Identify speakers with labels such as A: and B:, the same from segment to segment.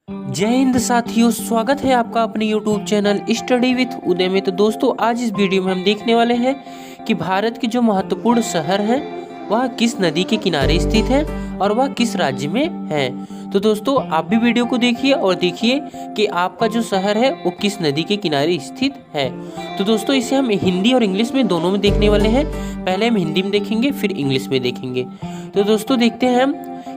A: जय हिंद साथियों, स्वागत है आपका अपने YouTube चैनल स्टडी विथ उदय में। तो दोस्तों, आज इस वीडियो में हम देखने वाले हैं कि भारत के जो महत्वपूर्ण शहर हैं वह किस नदी के किनारे स्थित है और वह किस राज्य में है। तो दोस्तों, आप भी वीडियो को देखिए और देखिए कि आपका जो शहर है वो किस नदी के किनारे स्थित है। तो दोस्तों, इसे हम हिंदी और इंग्लिश में दोनों में देखने वाले हैं। पहले हम हिंदी में देखेंगे, फिर इंग्लिश में देखेंगे। तो दोस्तों, देखते हैं हम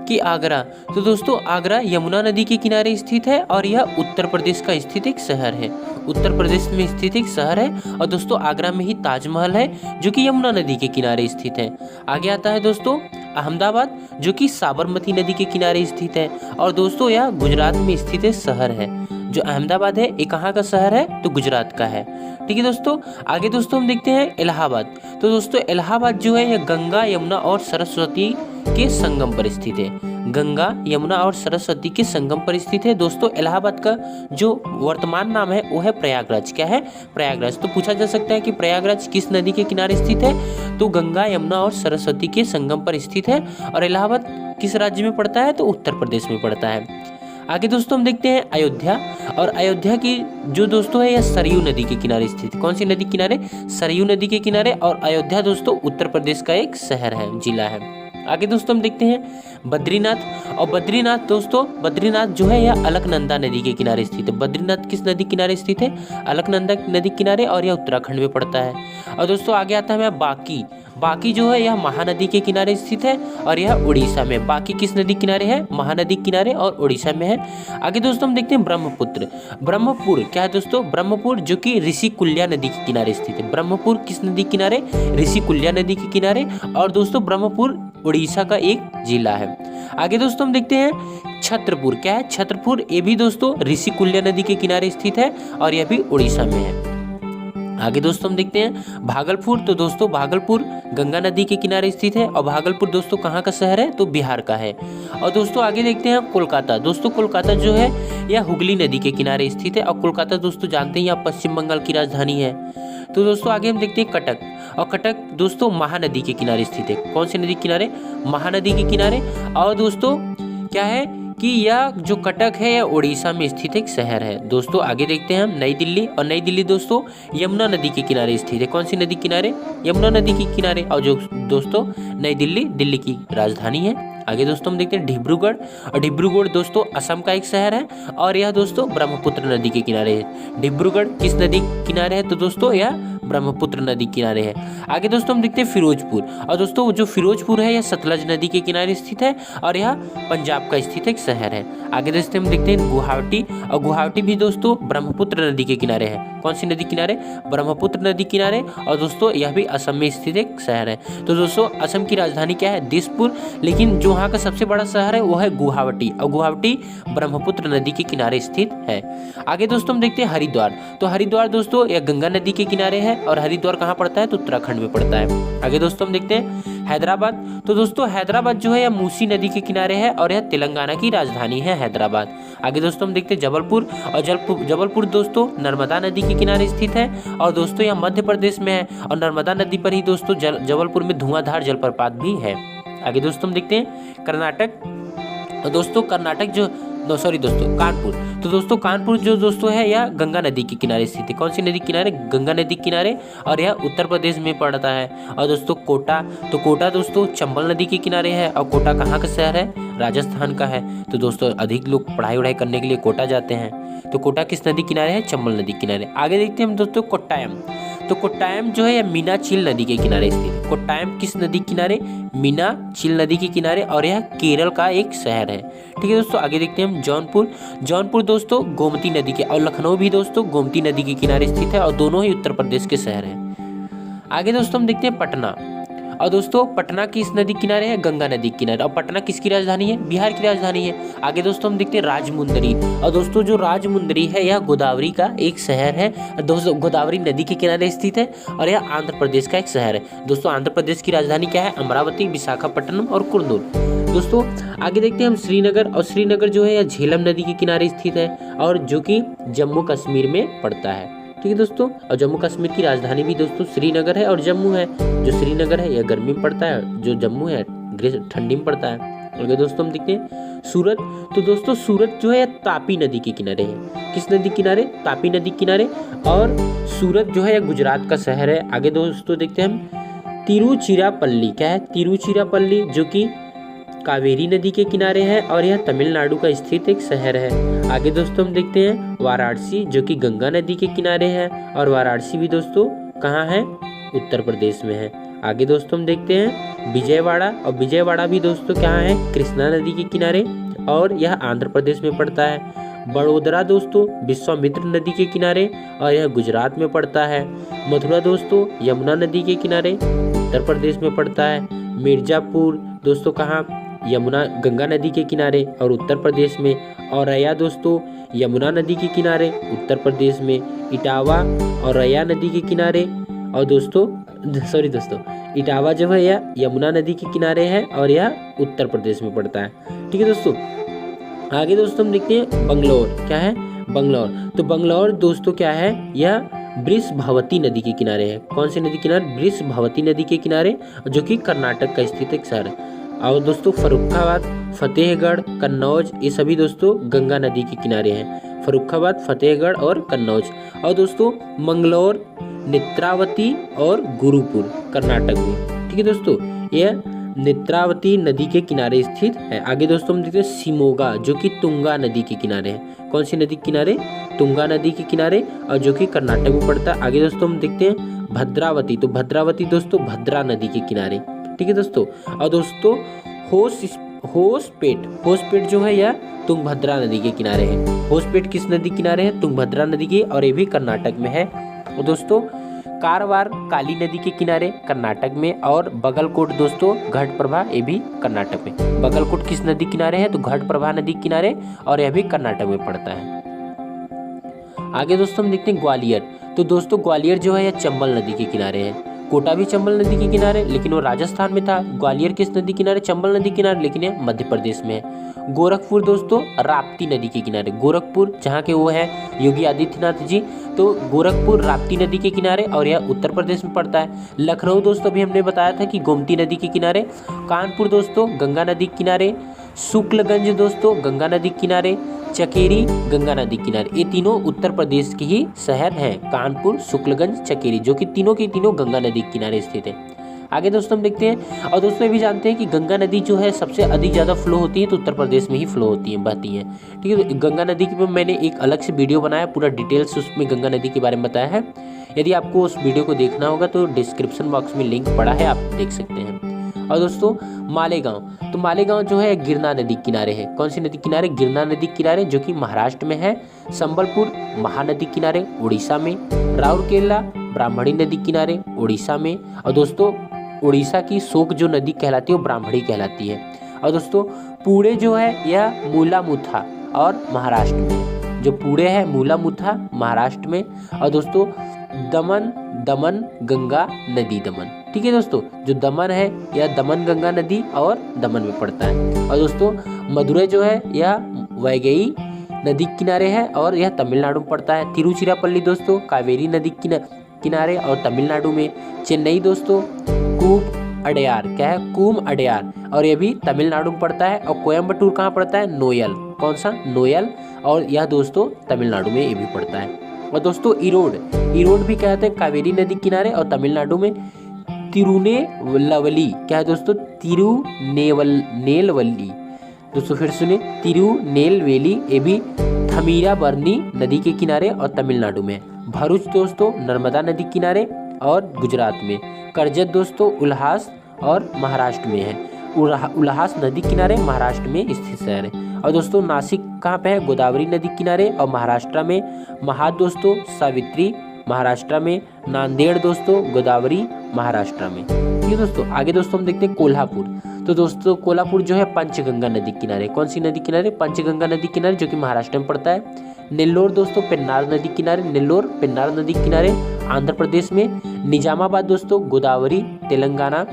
A: कि आगरा। तो दोस्तों, आगरा यमुना नदी के किनारे स्थित है और यह उत्तर प्रदेश का स्थित एक शहर है। उत्तर प्रदेश में स्थित एक शहर है और दोस्तों आगरा में ही ताजमहल है जो कि यमुना नदी के किनारे स्थित है। आगे आता है दोस्तों अहमदाबाद, जो कि साबरमती नदी के किनारे स्थित है और दोस्तों यह गुजरात में स्थित एक शहर है। जो अहमदाबाद है ये कहाँ का शहर है? तो गुजरात का है। ठीक है दोस्तों, आगे दोस्तों हम देखते हैं इलाहाबाद। तो दोस्तों इलाहाबाद जो है यह गंगा, यमुना और सरस्वती के संगम पर स्थित है। गंगा, यमुना और सरस्वती के संगम पर स्थित है। दोस्तों इलाहाबाद का जो वर्तमान नाम है वो है प्रयागराज। क्या है? प्रयागराज। तो पूछा जा सकता है कि प्रयागराज किस नदी के किनारे स्थित है? तो गंगा, यमुना और सरस्वती के संगम पर स्थित है। और इलाहाबाद किस राज्य में पड़ता है? तो उत्तर प्रदेश में पड़ता है। आगे दोस्तों हम देखते हैं अयोध्या। और अयोध्या की जो दोस्तों है यह सरयू नदी के किनारे स्थित है। कौन सी नदी किनारे? सरयू नदी के किनारे। और अयोध्या दोस्तों उत्तर प्रदेश का एक शहर है, जिला है। आगे दोस्तों हम देखते हैं बद्रीनाथ। और बद्रीनाथ दोस्तों, बद्रीनाथ जो है यह अलकनंदा नदी के किनारे स्थित है। बद्रीनाथ किस नदी किनारे स्थित है? अलकनंदा नदी किनारे, और यह उत्तराखंड में पड़ता है। और दोस्तों आगे आता है बाकी। बाकी जो है यह महानदी के किनारे स्थित है और यह उड़ीसा में। बाकी किस नदी किनारे है? महानदी किनारे और उड़ीसा में है। आगे दोस्तों हम देखते हैं ब्रह्मपुत्र। ब्रह्मपुर क्या है दोस्तों? ब्रह्मपुर जो कि ऋषिकुल्या नदी के किनारे स्थित है। ब्रह्मपुर किस नदी किनारे? ऋषिकुल्या नदी के किनारे। और दोस्तों ब्रह्मपुर उड़ीसा का एक जिला है। आगे दोस्तों हम देखते हैं छतरपुर। क्या है? छतरपुर ये भी दोस्तों ऋषिकुल्या नदी के किनारे स्थित है और यह भी उड़ीसा में है। आगे दोस्तों हम देखते हैं भागलपुर। तो दोस्तों भागलपुर गंगा नदी के किनारे स्थित है। और भागलपुर दोस्तों कहाँ का शहर है? तो बिहार का है। और दोस्तों आगे देखते हैं कोलकाता। दोस्तों कोलकाता जो है यह हुगली नदी के किनारे स्थित है। और कोलकाता दोस्तों जानते हैं यह पश्चिम बंगाल की राजधानी है। तो दोस्तों आगे हम देखते हैं कटक। और कटक दोस्तों महानदी के किनारे स्थित है। कौन सी नदी किनारे? महानदी के किनारे। और दोस्तों क्या है कि यह जो कटक है यह उड़ीसा में स्थित एक शहर है। दोस्तों आगे देखते हैं हम नई दिल्ली। और नई दिल्ली दोस्तों यमुना नदी के किनारे स्थित है। कौन सी नदी किनारे? यमुना नदी के किनारे। और जो दोस्तों नई दिल्ली दिल्ली की राजधानी है। आगे दोस्तों हम देखते हैं डिब्रूगढ़। और डिब्रूगढ़ दोस्तों असम का एक शहर है और यह दोस्तों ब्रह्मपुत्र नदी के किनारे है। डिब्रूगढ़ किस नदी किनारे है? तो दोस्तों यह ब्रह्मपुत्र नदी किनारे है। आगे दोस्तों हम देखते हैं फिरोजपुर। और दोस्तों जो फिरोजपुर है यह सतलज नदी के किनारे स्थित है और यह पंजाब का स्थित एक शहर है। आगे दोस्तों हम देखते हैं गुवाहाटी। और गुवाहाटी भी दोस्तों ब्रह्मपुत्र नदी के किनारे है। कौन सी नदी किनारे? ब्रह्मपुत्र नदी किनारे। और दोस्तों यह भी असम में स्थित एक शहर है। तो दोस्तों असम की राजधानी क्या है? दिसपुर। लेकिन जो वहाँ का सबसे बड़ा शहर है वो है गुवाहाटी। और गुवाहाटी ब्रह्मपुत्र नदी के किनारे स्थित है। आगे दोस्तों हम देखते हैं हरिद्वार। तो हरिद्वार दोस्तों यह गंगा नदी के किनारे है और हरिद्वार कहाँ पड़ता है? तो उत्तराखंड में पड़ता है। आगे दोस्तों हम देखते हैं हैदराबाद। तो दोस्तों हैदराबाद जो है यह मूसी नदी के किनारे है और यह तेलंगाना की राजधानी है हैदराबाद। आगे दोस्तों हम देखते हैं जबलपुर। और जबलपुर दोस्तों नर्मदा नदी के किनारे स्थित है और दोस्तों यह मध्य प्रदेश में है। और नर्मदा नदी पर ही दोस्तों जबलपुर में धुआंधार जलप्रपात भी है। आगे दोस्तों हम देखते हैं कर्नाटक। और दोस्तों कर्नाटक जो कानपुर। तो दोस्तों कानपुर जो दोस्तों है यह गंगा नदी के किनारे स्थित है। कौन सी नदी किनारे? गंगा नदी किनारे। और यह उत्तर प्रदेश में पड़ता है। और दोस्तों कोटा। तो कोटा दोस्तों चंबल नदी के किनारे है। और कोटा कहाँ का शहर है? राजस्थान का है। तो दोस्तों अधिक लोग पढ़ाई करने के लिए कोटा जाते हैं। तो कोटा किस नदी किनारे है? चंबल नदी किनारे। आगे देखते हैं हम दोस्तों कोट्टायम। तो कोट्टायम जो है यह मीनाचिल नदी के किनारे स्थित है। कोट्टायम किस नदी किनारे? मीनाचिल नदी के किनारे। और यह केरल का एक शहर है। ठीक है दोस्तों, आगे देखते हैं हम जौनपुर। जौनपुर दोस्तों गोमती नदी के। और लखनऊ भी दोस्तों गोमती नदी के किनारे स्थित है और दोनों ही उत्तर प्रदेश के शहर हैं। आगे दोस्तों हम देखते हैं पटना। और दोस्तों पटना किस नदी किनारे है? गंगा नदी किनारे। और पटना किसकी राजधानी है? बिहार की राजधानी है। आगे दोस्तों हम देखते हैं राजमुंदरी। और दोस्तों जो राजमुंदरी है यह गोदावरी का एक शहर है। दोस्तों गोदावरी नदी के किनारे स्थित है और यह आंध्र प्रदेश का एक शहर है। दोस्तों आंध्र प्रदेश की राजधानी क्या है? अमरावती, विशाखापट्टनम और कुर्नूल। दोस्तों आगे देखते हैं हम श्रीनगर। और श्रीनगर जो है यह झेलम नदी के किनारे स्थित है और जो कि जम्मू कश्मीर में पड़ता है। ठीक है दोस्तों, और जम्मू कश्मीर की राजधानी भी दोस्तों श्रीनगर है और जम्मू है। जो श्रीनगर है यह गर्मी में पड़ता है, जो जम्मू है ठंडी में पड़ता है। आगे दोस्तों हम देखते हैं सूरत। तो दोस्तों सूरत जो है तापी नदी के किनारे है। किस नदी किनारे? तापी नदी किनारे। और सूरत जो है गुजरात का शहर है। आगे दोस्तों देखते हैं हम तिरुचिरापल्ली। क्या है? तिरुचिरापल्ली जो कि कावेरी नदी के किनारे है और यह तमिलनाडु का स्थित एक शहर है। आगे दोस्तों हम देखते हैं वाराणसी जो कि गंगा नदी के किनारे है और वाराणसी भी दोस्तों कहाँ है? उत्तर प्रदेश में है। आगे दोस्तों हम देखते हैं विजयवाड़ा, और विजयवाड़ा भी दोस्तों कहाँ है? कृष्णा नदी के किनारे और यह आंध्र प्रदेश में पड़ता है। बड़ोदरा दोस्तों विश्वामित्र नदी के किनारे और यह गुजरात में पड़ता है। मथुरा दोस्तों यमुना नदी के किनारे उत्तर प्रदेश में पड़ता है। मिर्जापुर दोस्तों कहाँ? यमुना गंगा नदी के किनारे और उत्तर प्रदेश में। औरैया दोस्तों यमुना नदी के किनारे उत्तर प्रदेश में। इटावा औरैया नदी के किनारे और दोस्तों इटावा जो है यह यमुना नदी के किनारे है और यह उत्तर प्रदेश में पड़ता है। ठीक है दोस्तों, आगे दोस्तों हम देखते हैं बंगलौर। क्या है? बंगलौर। तो बंगलौर दोस्तों क्या है? यह वृषभावती नदी के किनारे है। कौन सी नदी किनारे? वृषभावती नदी के किनारे, जो कि कर्नाटक का स्थित एक शहर है। और दोस्तों फर्रुखाबाद, फतेहगढ़, कन्नौज ये सभी दोस्तों गंगा नदी के किनारे हैं। फर्रुखाबाद, फतेहगढ़ और कन्नौज। और दोस्तों मंगलौर, नेत्रावती और गुरुपुर कर्नाटक में। ठीक है दोस्तों, यह नेत्रावती नदी के किनारे स्थित है। आगे दोस्तों हम देखते हैं शिमोगा जो कि तुंगा नदी के किनारे है। कौन सी नदी के किनारे? तुंगा नदी के किनारे और जो कि कर्नाटक में पड़ता है। आगे दोस्तों हम देखते हैं भद्रावती। तो भद्रावती दोस्तों भद्रा नदी के किनारे। ठीक है दोस्तों, और दोस्तों होसपेट जो है यह तुंगभद्रा नदी के किनारे है। होसपेट किस नदी किनारे है? तुंगभद्रा नदी के, और ये भी कर्नाटक में है। और दोस्तों कारवार काली नदी के किनारे कर्नाटक में। और बगलकोट दोस्तों घटप्रभा, ये भी कर्नाटक में। बगलकोट किस नदी किनारे है? तो घटप्रभा नदी किनारे और यह भी कर्नाटक में पड़ता है। आगे दोस्तों हम देखते हैं ग्वालियर। तो दोस्तों ग्वालियर जो है यह चंबल नदी के किनारे है। कोटा भी चंबल नदी के किनारे, लेकिन वो राजस्थान में था। ग्वालियर किस नदी किनारे? चंबल नदी किनारे, लेकिन ये मध्य प्रदेश में है। गोरखपुर दोस्तों राप्ती नदी के किनारे। गोरखपुर जहाँ के वो है योगी आदित्यनाथ जी, तो गोरखपुर राप्ती नदी के किनारे और यह उत्तर प्रदेश में पड़ता है। लखनऊ दोस्तों अभी हमने बताया था कि गोमती नदी के किनारे। कानपुर दोस्तों गंगा नदी के किनारे। शुक्लगंज दोस्तों गंगा नदी के किनारे। चकेरी गंगा नदी किनारे। ये तीनों उत्तर प्रदेश के ही शहर हैं, कानपुर, शुक्लगंज, चकेरी, जो कि तीनों के तीनों गंगा नदी के किनारे स्थित है। आगे दोस्तों हम देखते हैं, और दोस्तों ये भी जानते हैं कि गंगा नदी जो है सबसे अधिक ज़्यादा फ्लो होती है तो उत्तर प्रदेश में ही फ्लो होती है, बहती है। ठीक है, तो गंगा नदी के मैंने एक अलग से वीडियो बनाया, पूरा डिटेल्स उसमें गंगा नदी के बारे में बताया है। यदि आपको उस वीडियो को देखना होगा तो डिस्क्रिप्शन बॉक्स में लिंक पड़ा है, आप देख सकते हैं। और दोस्तों मालेगांव, तो मालेगांव जो है गिरना नदी किनारे है। कौन सी नदी किनारे? गिरना नदी किनारे, जो कि महाराष्ट्र में है। संबलपुर महानदी किनारे उड़ीसा में। राउरकेला ब्राह्मणी नदी किनारे उड़ीसा में। और दोस्तों उड़ीसा की शोक जो नदी कहलाती है वो ब्राह्मणी कहलाती है। और दोस्तों पुणे जो है यह मूलामुथा और महाराष्ट्र में। जो पुणे है मूलामुथा महाराष्ट्र में। और दोस्तों दमन गंगा नदी दमन। ठीक है दोस्तों, जो दमन है यह दमन गंगा नदी और दमन में पड़ता है। और दोस्तों मदुरै जो है यह वैगई नदी किनारे है और यह तमिलनाडु में पड़ता है। तिरुचिरापल्ली दोस्तों कावेरी नदी किनारे और तमिलनाडु में। चेन्नई दोस्तों कूम अडयार, क्या है? कूम अडयार, और यह भी तमिलनाडु में पड़ता है। और कोयम्बटूर कहाँ पड़ता है? नोयल। कौन सा? नोयल, और यह दोस्तों तमिलनाडु में ये भी पड़ता है। और दोस्तों इरोड भी कहते हैं कावेरी नदी किनारे और तमिलनाडु में। तिरुनेलवली, क्या है दोस्तों? तिरुनेलवली दोस्तों, फिर सुने, तिरुनेलवेली, ये भी थमीराबरनी नदी के किनारे और तमिलनाडु में। भरूच दोस्तों नर्मदा नदी किनारे और गुजरात में। करजत दोस्तों उल्हास और महाराष्ट्र में है। उल्हास नदी किनारे महाराष्ट्र में स्थित शहर है। और दोस्तों नासिक कहाँ पे है? गोदावरी नदी किनारे और महाराष्ट्र में। महाद दोस्तों सावित्री महाराष्ट्र में। नांदेड़ दोस्तों गोदावरी महाराष्ट्र में। ठीक है दोस्तों, आगे दोस्तों हम देखते हैं कोल्हापुर। तो दोस्तों कोल्हापुर जो है पंचगंगा नदी किनारे। कौन सी नदी किनारे? पंचगंगा नदी किनारे, जो कि महाराष्ट्र में पड़ता है। नेल्लोर दोस्तों पेन्नार नदी किनारे। नेल्लोर पेन्नार नदी किनारे आंध्र प्रदेश में। निजामाबाद दोस्तों गोदावरी तेलंगाना,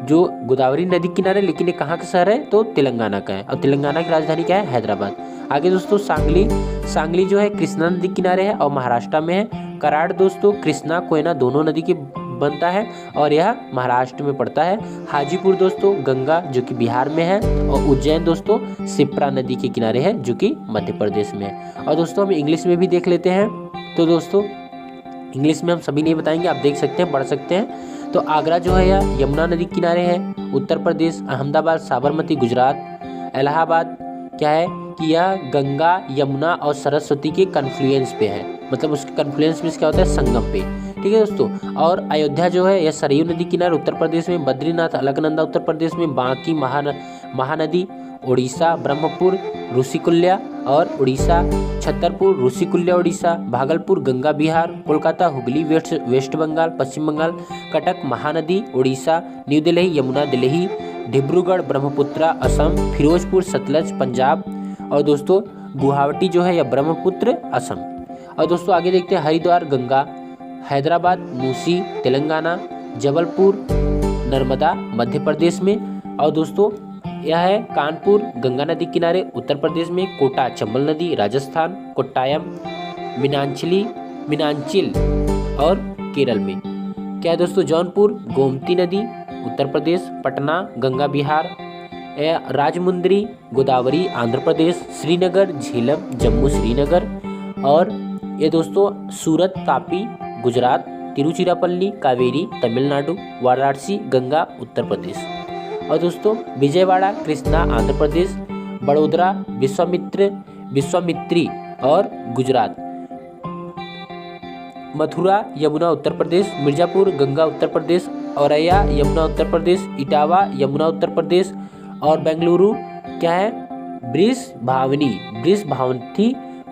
A: जो गोदावरी नदी किनारे, लेकिन ये कहाँ का शहर है? तो तेलंगाना का है। और तेलंगाना की राजधानी क्या है? हैदराबाद। आगे दोस्तों सांगली जो है कृष्णा नदी किनारे है और महाराष्ट्र में है। कराड़ दोस्तों कृष्णा कोयना दोनों नदी के बनता है और यह महाराष्ट्र में पड़ता है। हाजीपुर दोस्तों गंगा जो कि बिहार में है, और उज्जैन दोस्तों शिप्रा नदी के किनारे है जो कि मध्य प्रदेश में है। और दोस्तों हम इंग्लिश में भी देख लेते हैं। तो दोस्तों इंग्लिश में हम सभी नहीं बताएंगे, आप देख सकते हैं, पढ़ सकते हैं। तो आगरा जो है यह यमुना नदी किनारे है, उत्तर प्रदेश। अहमदाबाद साबरमती गुजरात। इलाहाबाद क्या है कि यह गंगा यमुना और सरस्वती के कन्फ्लुएंस पे है, मतलब उसके कन्फ्लुएंस में क्या होता है, संगम पे, ठीक है दोस्तों। और अयोध्या जो है यह सरयू नदी किनारे उत्तर प्रदेश में। बद्रीनाथ अलकनंदा उत्तर प्रदेश में। बांकी महानदी उड़ीसा। ब्रह्मपुर ऋषिकुल्या और उड़ीसा। छतरपुर ऋषिकुल्या उड़ीसा। भागलपुर गंगा बिहार। कोलकाता हुगली वेस्ट बंगाल पश्चिम बंगाल। कटक महानदी उड़ीसा। न्यू दिल्ली यमुना दिल्ली। डिब्रूगढ़ ब्रह्मपुत्रा असम। फिरोजपुर सतलज पंजाब। और दोस्तों गुवाहाटी जो है यह ब्रह्मपुत्र असम। और दोस्तों आगे देखते हैं हरिद्वार गंगा। हैदराबाद मूसी तेलंगाना। जबलपुर नर्मदा मध्य प्रदेश में। और दोस्तों यह है कानपुर गंगा नदी किनारे उत्तर प्रदेश में। कोटा चंबल नदी राजस्थान। कोट्टायम मीनांचिल और केरल में। क्या है दोस्तों जौनपुर गोमती नदी उत्तर प्रदेश। पटना गंगा बिहार। राजमुंद्री गोदावरी आंध्र प्रदेश। श्रीनगर झेलम जम्मू श्रीनगर। और ये दोस्तों सूरत तापी गुजरात। तिरुचिरापल्ली कावेरी तमिलनाडु। वाराणसी गंगा उत्तर प्रदेश। और दोस्तों विजयवाड़ा कृष्णा आंध्र प्रदेश। बड़ोदरा विश्वामित्री और गुजरात। मथुरा यमुना उत्तर प्रदेश। मिर्जापुर गंगा उत्तर प्रदेश। औरैया यमुना उत्तर प्रदेश। इटावा यमुना उत्तर प्रदेश। और बेंगलुरु क्या है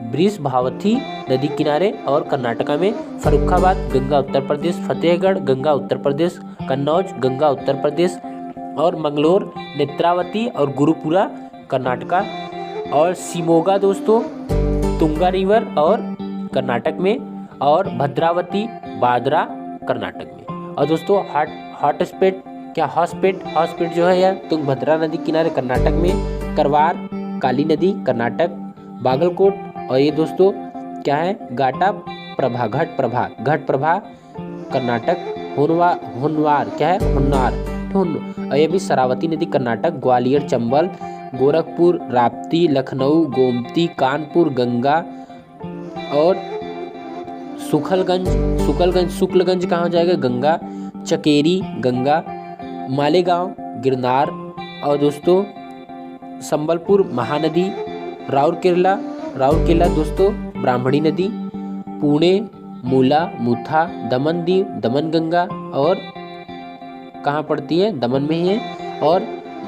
A: बृषभावती नदी किनारे और कर्नाटका में। फर्रुखाबाद गंगा उत्तर प्रदेश। फतेहगढ़ गंगा उत्तर प्रदेश। कन्नौज गंगा उत्तर प्रदेश। और मंगलोर नेत्रावती और गुरुपुरा कर्नाटका। और शिमोगा दोस्तों तुंगा रिवर और कर्नाटक में। और भद्रावती बाद्रा कर्नाटक में। और दोस्तों हॉस्पेट जो है यह तुंगभद्रा नदी किनारे कर्नाटक में। करवार काली नदी कर्नाटक। बागलकोट। और ये दोस्तों क्या है घट प्रभा कर्नाटक। होनवार क्या है होन्नार। और ये भी शरावती नदी कर्नाटक। ग्वालियर चंबल। गोरखपुर राप्ती लखनऊ गोमती कानपुर गंगा। और शुक्लगंज कहाँ हो जाएगा गंगा। चकेरी गंगा। मालेगांव गिरनार। और दोस्तों संबलपुर महानदी। राउरकेला दोस्तों ब्राह्मणी नदी। पुणे मूला मुथा दमन दीव दमन गंगा और कहाँ पड़ती है दमन में ही है। और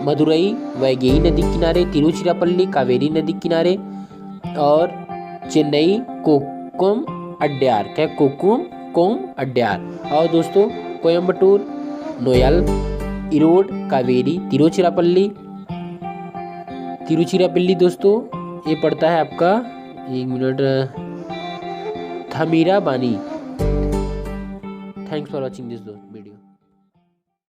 A: मदुरई वैगई नदी किनारे। तिरुचिरापल्ली कावेरी नदी किनारे। और चेन्नई कोकुम अड्यार क्या कोकुम अड्यार। और दोस्तों कोयम्बटूर नोयाल इरोड कावेरी तिरुचिरापल्ली दोस्तों ये पड़ता है आपका 1 minute Thamirabarani. Thanks for watching this video.